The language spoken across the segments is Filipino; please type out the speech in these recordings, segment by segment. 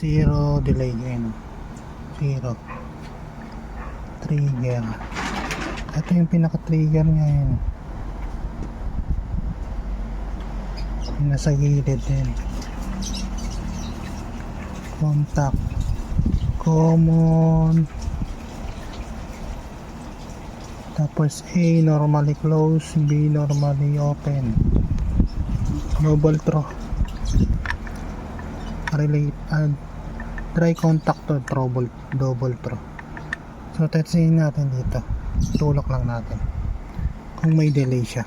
Zero delay yun. Zero. Trigger. Ito yung pinaka-trigger niya yun. Nasa gilid din. Contact. Common. Tapos A normally close, B normally open. Double throw. Relate try contact to double throw. So testingin natin dito. Tulak lang natin kung may delay siya.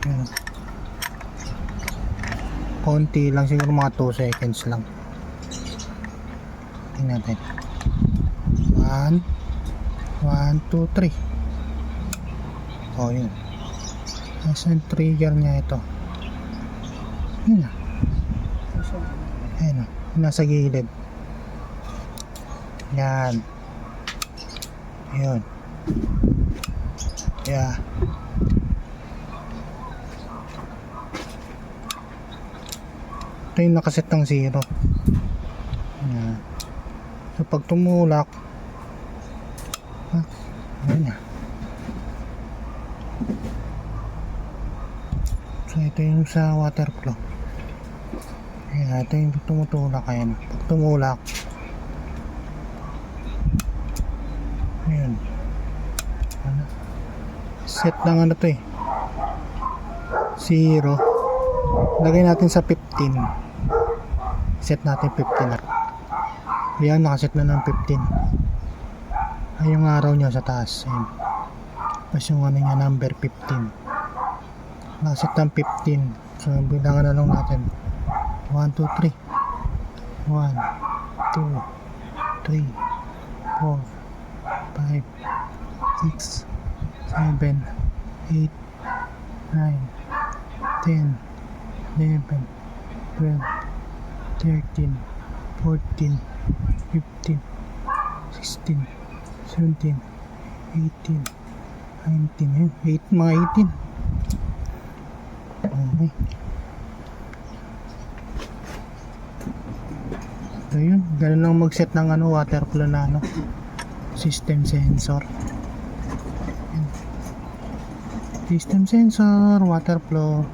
Ayan. Konti lang, siguro mga 2 seconds lang. Tingnan natin. 1 2 3. Oh yun. Asan trigger niya ito? Yun na. Ayan o. Nasa gilid. Yan. Yun. Yeah. Ito yung nakaset ng 0. Yan. So pag tumulak, ayan na. So ito yung sa water flow. Ayan, ito yung tumutulak. Ayan. Pag tumulak, ayan. Ano? Set ng ano to eh. 0. Lagay natin sa 15. Set natin 15 na. Ayan, nakaset na ng 15. Ay yung araw niya sa taas. Ayan. Tapos yung ano niya, number 15. Nakaset ng 15. So bilangan na lang natin. 1, 2, 3. 1, 2, 3, 4, 5, 6, 7, 8, 9, 10, 11, 12, 13, 14, 15, 16, 17, 18, 19, 8, mga 18. Okay. So yun, ganun lang mag-set ng ano, water flow na ano, system sensor. System sensor, water flow.